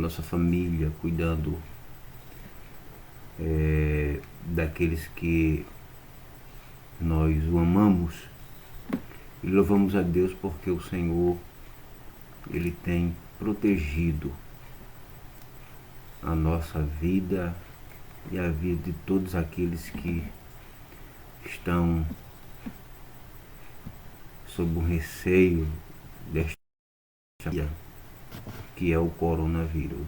nossa família, cuidando daqueles que nós o amamos, e louvamos a Deus porque o Senhor, Ele tem protegido a nossa vida e a vida de todos aqueles que estão sob o receio desta pandemia, que é o coronavírus.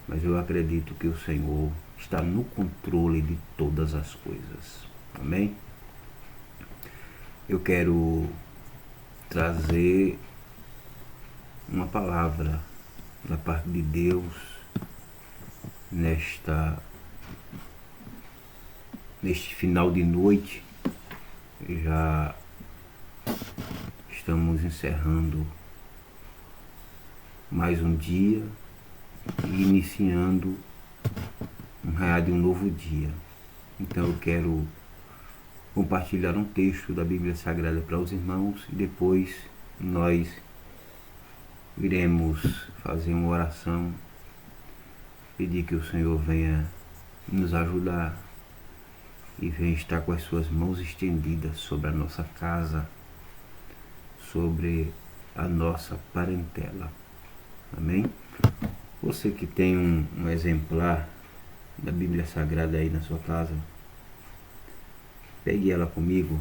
Mas eu acredito que o Senhor está no controle de todas as coisas. Amém? Eu quero trazer uma palavra da parte de Deus neste final de noite. Já estamos encerrando mais um dia e iniciando um raiar de um novo dia. Então eu quero compartilhar um texto da Bíblia Sagrada para os irmãos e depois nós iremos fazer uma oração, pedir que o Senhor venha nos ajudar e venha estar com as suas mãos estendidas sobre a nossa casa, sobre a nossa parentela. Amém? Você que tem um exemplar da Bíblia Sagrada aí na sua casa, pegue ela comigo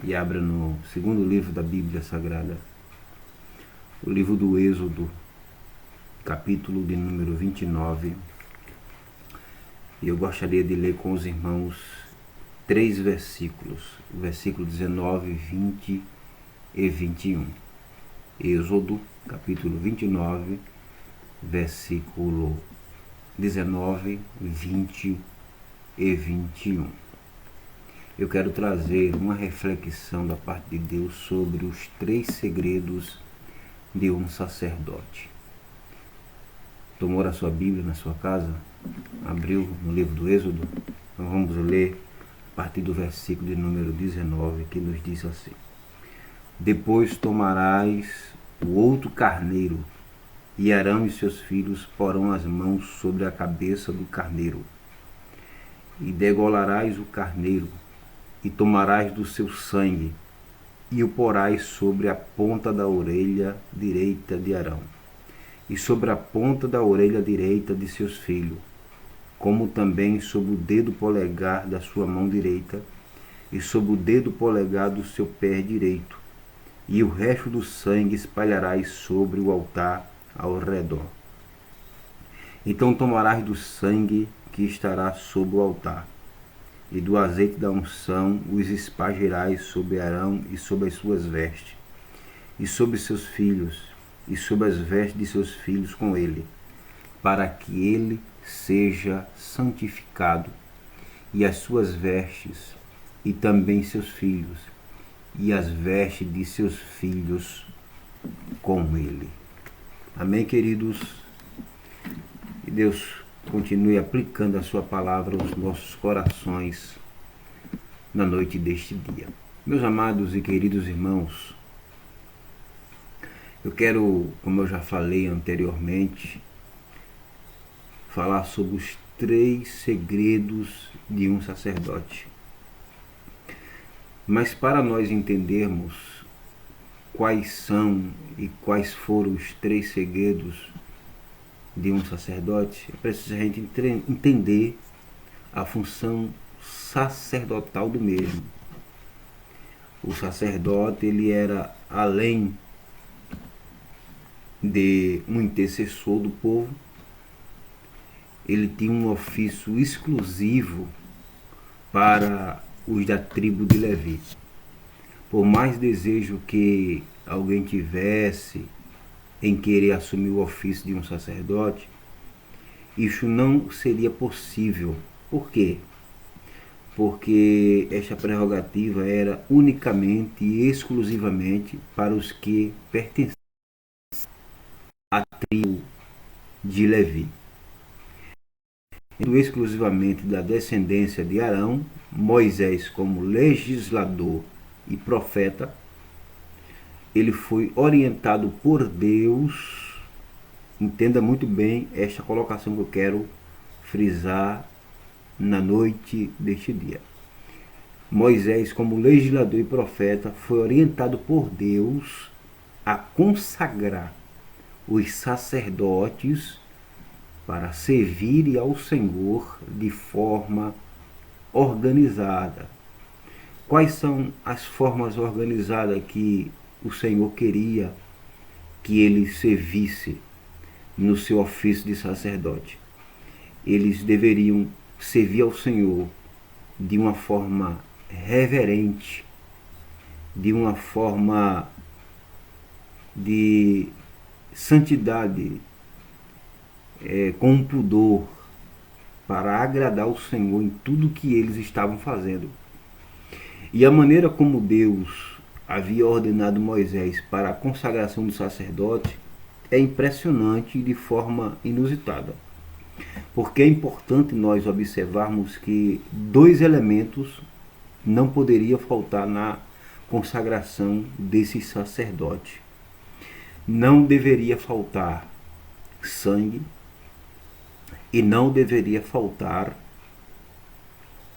e abra no segundo livro da Bíblia Sagrada, o livro do Êxodo, capítulo de número 29. E eu gostaria de ler com os irmãos 3 versículos, o versículo 19, 20 e 21. Êxodo, capítulo 29, versículo 19, 20 e 21. Eu quero trazer uma reflexão da parte de Deus sobre os 3 segredos de um sacerdote. Tomou a sua Bíblia na sua casa? Abriu no livro do Êxodo? Então vamos ler a partir do versículo de número 19, que nos diz assim: Depois tomarás o outro carneiro, e Arão e seus filhos porão as mãos sobre a cabeça do carneiro, e degolarás o carneiro, e tomarás do seu sangue, e o porás sobre a ponta da orelha direita de Arão, e sobre a ponta da orelha direita de seus filhos, como também sobre o dedo polegar da sua mão direita, e sobre o dedo polegar do seu pé direito, e o resto do sangue espalharás sobre o altar ao redor. Então tomarás do sangue que estará sobre o altar, e do azeite da unção os espargirás sobre Arão e sobre as suas vestes, e sobre seus filhos, e sobre as vestes de seus filhos com ele, para que ele seja santificado, e as suas vestes, e também seus filhos, e as vestes de seus filhos com ele. Amém, queridos? Que Deus continue aplicando a sua palavra aos nossos corações na noite deste dia. Meus amados e queridos irmãos, eu quero, como eu já falei anteriormente, falar sobre os 3 segredos de um sacerdote. Mas para nós entendermos quais são e quais foram os 3 segredos de um sacerdote, é preciso a gente entender a função sacerdotal do mesmo. O sacerdote, ele era, além de um intercessor do povo, ele tinha um ofício exclusivo para os da tribo de Levi. Por mais desejo que alguém tivesse em querer assumir o ofício de um sacerdote, isso não seria possível. Por quê? Porque esta prerrogativa era unicamente e exclusivamente para os que pertenciam à tribo de Levi. Sendo exclusivamente da descendência de Arão, Moisés, como legislador e profeta, ele foi orientado por Deus Entenda muito bem esta colocação que eu quero frisar na noite deste dia. Moisés, como legislador e profeta, foi orientado por Deus a consagrar os sacerdotes para servirem ao Senhor de forma organizada. Quais são as formas organizadas que o Senhor queria que ele servisse no seu ofício de sacerdote? Eles deveriam servir ao Senhor de uma forma reverente, de uma forma de santidade, com pudor, para agradar o Senhor em tudo que eles estavam fazendo. E a maneira como Deus havia ordenado Moisés para a consagração do sacerdote é impressionante de forma inusitada. Porque é importante nós observarmos que dois elementos não poderiam faltar na consagração desse sacerdote. Não deveria faltar sangue e não deveria faltar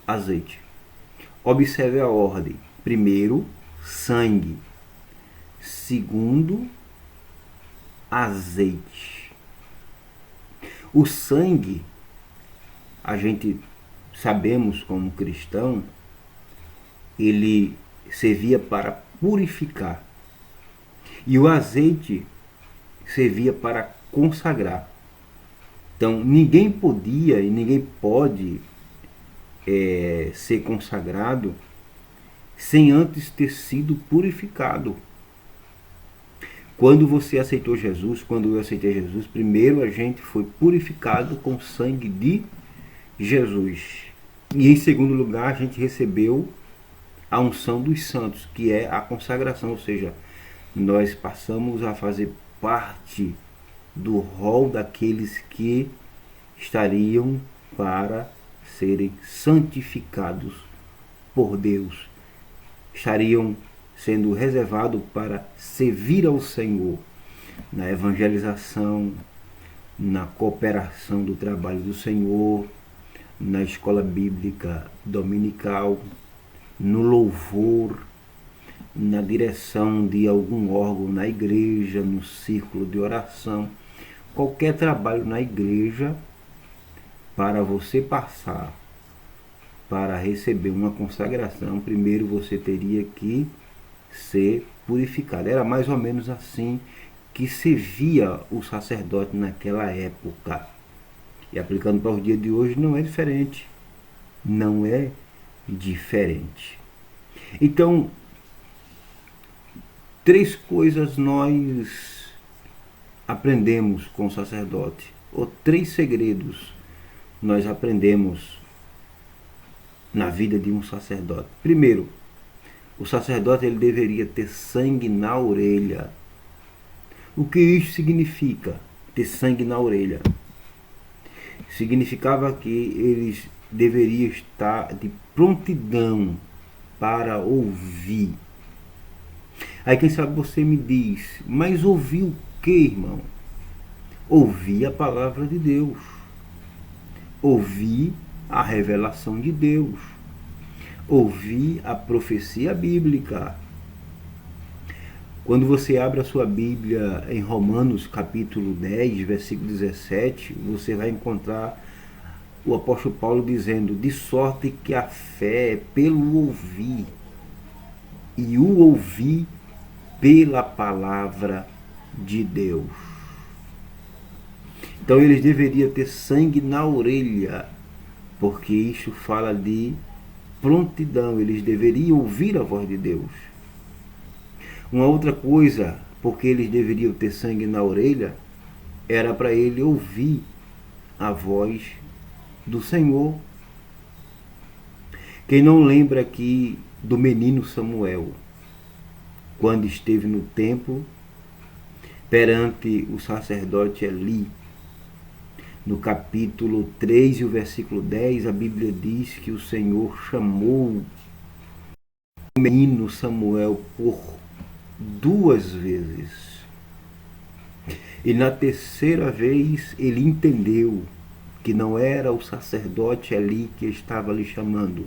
azeite. Observe a ordem. Primeiro, sangue. Segundo, azeite. O sangue, a gente sabemos como cristão, ele servia para purificar. E o azeite servia para consagrar. Então, ninguém podia e ninguém pode ser consagrado sem antes ter sido purificado. Quando você aceitou Jesus, quando eu aceitei Jesus, primeiro a gente foi purificado com o sangue de Jesus. E em segundo lugar, a gente recebeu a unção dos santos, que é a consagração, ou seja, nós passamos a fazer parte do rol daqueles que estariam para serem santificados por Deus, estariam sendo reservados para servir ao Senhor na evangelização, na cooperação do trabalho do Senhor, na escola bíblica dominical, no louvor, na direção de algum órgão na igreja, no círculo de oração. Qualquer trabalho na igreja, para você passar para receber uma consagração, primeiro você teria que ser purificado. Era mais ou menos assim que se via o sacerdote naquela época. E aplicando para os dias de hoje não é diferente. Não é diferente. Então, três coisas nós aprendemos com o sacerdote, ou três segredos nós aprendemos na vida de um sacerdote. Primeiro, o sacerdote ele deveria ter sangue na orelha. O que isso significa? Ter sangue na orelha. Significava que eles deveriam estar de prontidão para ouvir. Aí quem sabe você me diz, mas ouvir o que, irmão? Ouvir a palavra de Deus. Ouvir a revelação de Deus. Ouvir a profecia bíblica. Quando você abre a sua Bíblia em Romanos capítulo 10, versículo 17, você vai encontrar o apóstolo Paulo dizendo: de sorte que a fé é pelo ouvir, e o ouvir pela palavra de Deus. Então eles deveriam ter sangue na orelha, porque isso fala de prontidão, eles deveriam ouvir a voz de Deus. Uma outra coisa, porque eles deveriam ter sangue na orelha, era para ele ouvir a voz do Senhor. Quem não lembra aqui do menino Samuel, quando esteve no templo perante o sacerdote Eli, no capítulo 3 e o versículo 10, a Bíblia diz que o Senhor chamou o menino Samuel por 2 vezes. E na terceira vez ele entendeu que não era o sacerdote ali que estava lhe chamando,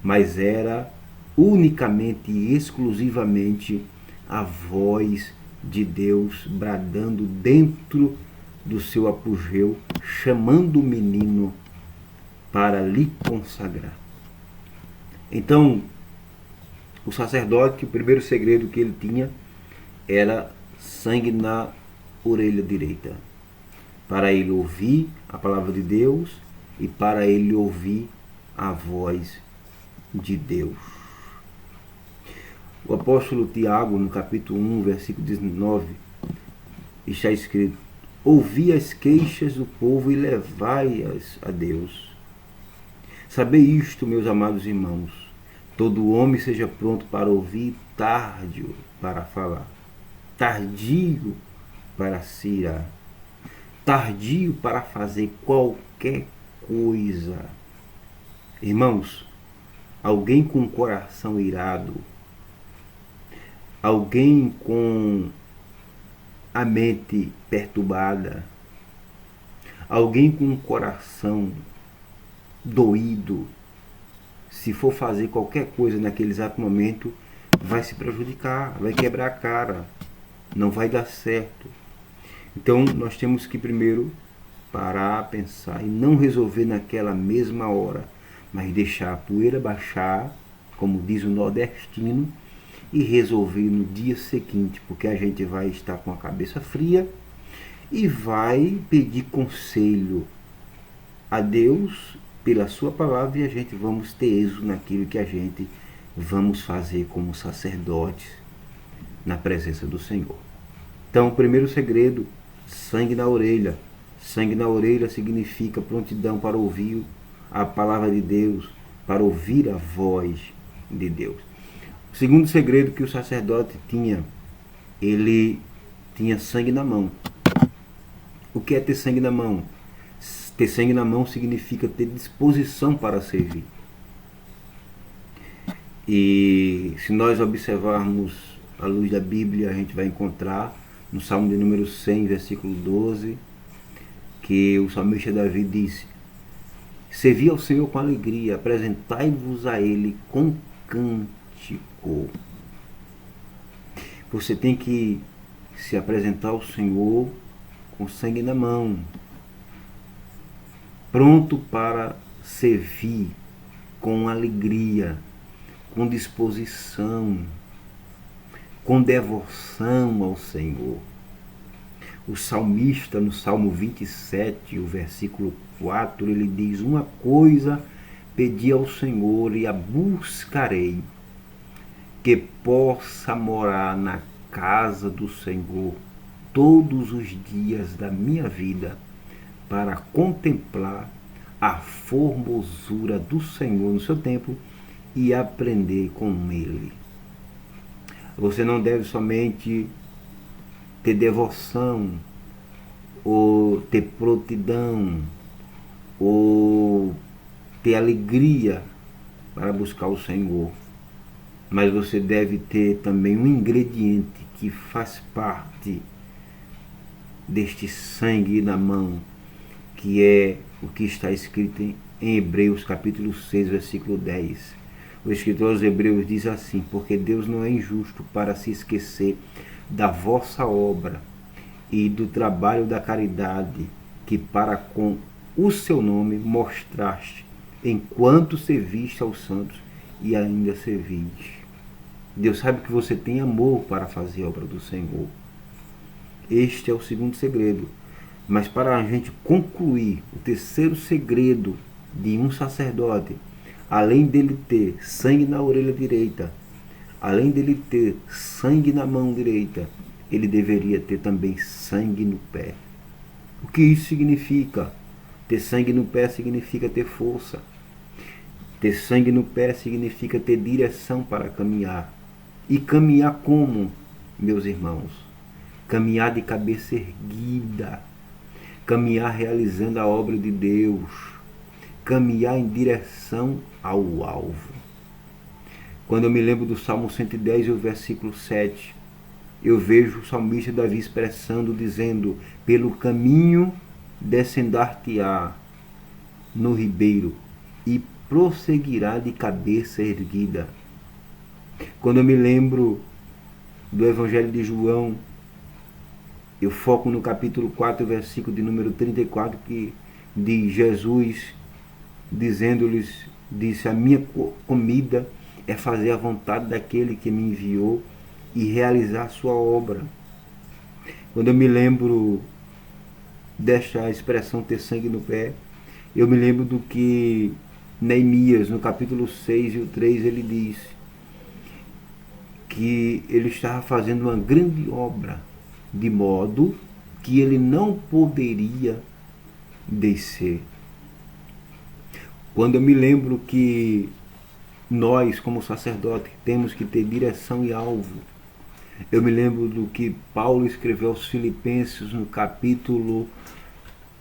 mas era unicamente e exclusivamente a voz de Deus bradando dentro do seu apogeu, chamando o menino para lhe consagrar. Então, o sacerdote, o primeiro segredo que ele tinha era sangue na orelha direita, para ele ouvir a palavra de Deus e para ele ouvir a voz de Deus. O apóstolo Tiago, no capítulo 1, versículo 19, está escrito: ouvi as queixas do povo e levai-as a Deus. Sabei isto, meus amados irmãos, todo homem seja pronto para ouvir, tardio para falar, tardio para se irar, tardio para fazer qualquer coisa. Irmãos, alguém com coração irado, alguém com a mente perturbada, alguém com um coração doído, se for fazer qualquer coisa naquele exato momento, vai se prejudicar, vai quebrar a cara, não vai dar certo. Então nós temos que primeiro parar, pensar e não resolver naquela mesma hora, mas deixar a poeira baixar, como diz o nordestino, e resolver no dia seguinte, porque a gente vai estar com a cabeça fria e vai pedir conselho a Deus pela sua palavra, e a gente vamos ter êxito naquilo que a gente vamos fazer como sacerdotes na presença do Senhor. Então, o primeiro segredo, sangue na orelha. Sangue na orelha significa prontidão para ouvir a palavra de Deus, para ouvir a voz de Deus. O segundo segredo que o sacerdote tinha, ele tinha sangue na mão. O que é ter sangue na mão? Ter sangue na mão significa ter disposição para servir. E se nós observarmos à luz da Bíblia, a gente vai encontrar no Salmo de número 100, versículo 12, que o salmista Davi disse: servi ao Senhor com alegria, apresentai-vos a Ele com cântico. Você tem que se apresentar ao Senhor com sangue na mão, pronto para servir com alegria, com disposição, com devoção ao Senhor. O salmista, no Salmo 27, o versículo 4, ele diz: uma coisa pedi ao Senhor e a buscarei, que possa morar na casa do Senhor todos os dias da minha vida, para contemplar a formosura do Senhor no seu templo e aprender com Ele. Você não deve somente ter devoção, ou ter prontidão, ou ter alegria para buscar o Senhor, mas você deve ter também um ingrediente que faz parte deste sangue na mão, que é o que está escrito em Hebreus capítulo 6, versículo 10. O escritor aos Hebreus diz assim: porque Deus não é injusto para se esquecer da vossa obra e do trabalho da caridade que para com o seu nome mostraste, enquanto serviste aos santos e ainda serviste. Deus sabe que você tem amor para fazer a obra do Senhor. Este é o segundo segredo. Mas para a gente concluir o terceiro segredo de um sacerdote, além dele ter sangue na orelha direita, além dele ter sangue na mão direita, ele deveria ter também sangue no pé. O que isso significa? Ter sangue no pé significa ter força. Ter sangue no pé significa ter direção para caminhar. E caminhar como, meus irmãos? Caminhar de cabeça erguida. Caminhar realizando a obra de Deus. Caminhar em direção ao alvo. Quando eu me lembro do Salmo 110 e o versículo 7, eu vejo o salmista Davi expressando, dizendo: pelo caminho descendar-te-á no ribeiro e prosseguirá de cabeça erguida. Quando eu me lembro do Evangelho de João, eu foco no capítulo 4, versículo de número 34, que de Jesus dizendo-lhes, disse: a minha comida é fazer a vontade daquele que me enviou e realizar a sua obra. Quando eu me lembro desta expressão ter sangue no pé, eu me lembro do que Neemias, no capítulo 6 e o 3, ele diz que ele estava fazendo uma grande obra, de modo que ele não poderia descer. Quando eu me lembro que nós, como sacerdote, temos que ter direção e alvo, eu me lembro do que Paulo escreveu aos Filipenses no capítulo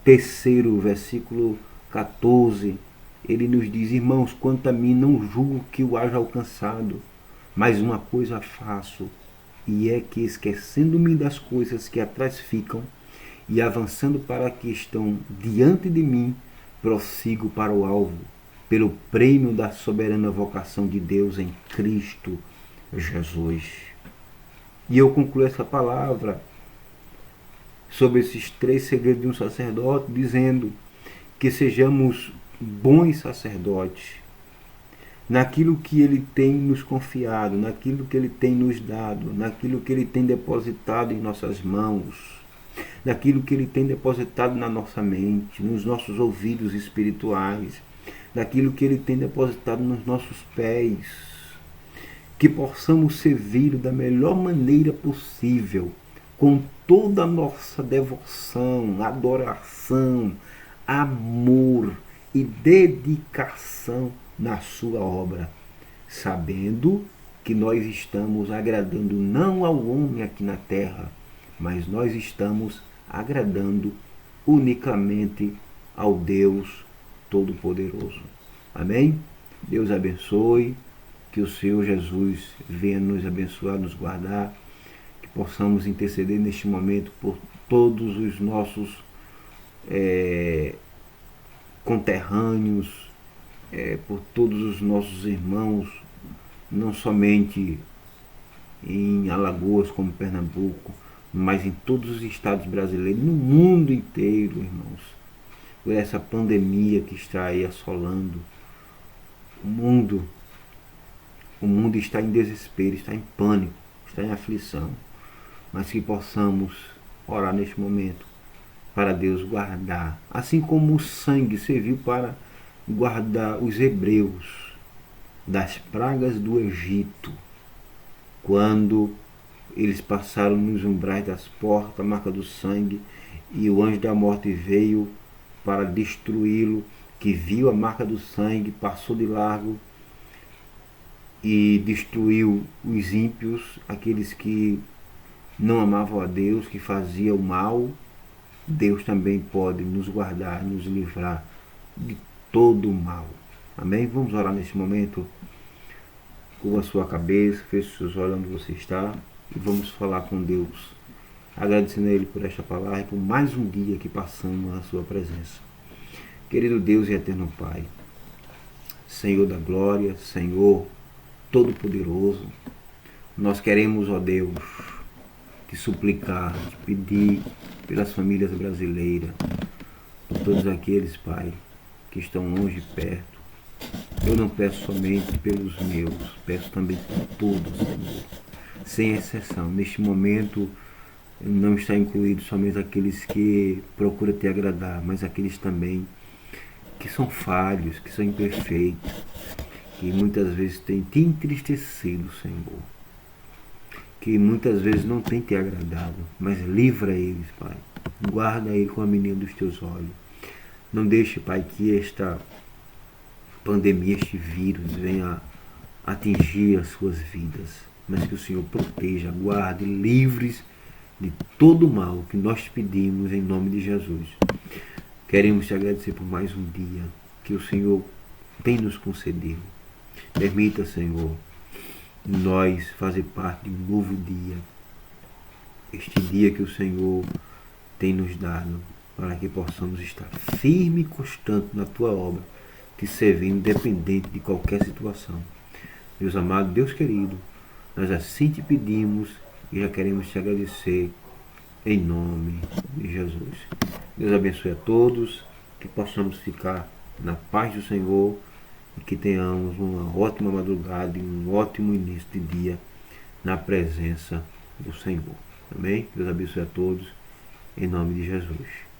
3, versículo 14. Ele nos diz: irmãos, quanto a mim, não julgo que o haja alcançado, mas uma coisa faço, e é que, esquecendo-me das coisas que atrás ficam e avançando para que estão diante de mim, prossigo para o alvo, pelo prêmio da soberana vocação de Deus em Cristo Jesus. E eu concluo essa palavra sobre esses 3 segredos de um sacerdote, dizendo que sejamos bons sacerdotes naquilo que ele tem nos confiado, naquilo que ele tem nos dado, naquilo que ele tem depositado em nossas mãos, naquilo que ele tem depositado na nossa mente, nos nossos ouvidos espirituais, naquilo que ele tem depositado nos nossos pés, que possamos servir da melhor maneira possível, com toda a nossa devoção, adoração, amor e dedicação na sua obra, sabendo que nós estamos agradando não ao homem aqui na terra, mas nós estamos agradando unicamente ao Deus Todo-Poderoso. Amém? Deus abençoe, que o Senhor Jesus venha nos abençoar, nos guardar, que possamos interceder neste momento por todos os nossos conterrâneos, por todos os nossos irmãos, não somente em Alagoas como Pernambuco, mas em todos os estados brasileiros, no mundo inteiro, irmãos, por essa pandemia que está aí assolando o mundo. O mundo está em desespero, está em pânico, está em aflição, mas que possamos orar neste momento para Deus guardar, assim como o sangue serviu para guardar os hebreus das pragas do Egito, quando eles passaram nos umbrais das portas, a marca do sangue, e o anjo da morte veio para destruí-lo, que viu a marca do sangue, passou de largo e destruiu os ímpios, aqueles que não amavam a Deus, que faziam o mal. Deus também pode nos guardar, nos livrar de todo o mal. Amém? Vamos orar neste momento. Curva a sua cabeça, feche os seus olhos onde você está e vamos falar com Deus, agradecendo a Ele por esta palavra e por mais um dia que passamos na sua presença. Querido Deus e eterno Pai, Senhor da glória, Senhor Todo-Poderoso, nós queremos, ó Deus, te suplicar, te pedir pelas famílias brasileiras, por todos aqueles, Pai, que estão longe e perto. Eu não peço somente pelos meus, peço também por todos, Senhor, sem exceção. Neste momento não está incluído somente aqueles que procuram te agradar, mas aqueles também que são falhos, que são imperfeitos, que muitas vezes têm te entristecido, Senhor, que muitas vezes não tem te agradado, mas livra eles, Pai. Guarda ele com a menina dos teus olhos. Não deixe, Pai, que esta pandemia, este vírus venha atingir as suas vidas, mas que o Senhor proteja, guarde, livres de todo o mal que nós te pedimos em nome de Jesus. Queremos te agradecer por mais um dia que o Senhor tem nos concedido. Permita, Senhor, nós fazer parte de um novo dia, este dia que o Senhor tem nos dado, para que possamos estar firme e constante na tua obra, te servindo independente de qualquer situação. Deus amado, Deus querido, nós assim te pedimos e já queremos te agradecer em nome de Jesus. Deus abençoe a todos, que possamos ficar na paz do Senhor e que tenhamos uma ótima madrugada e um ótimo início de dia na presença do Senhor. Amém? Deus abençoe a todos, em nome de Jesus.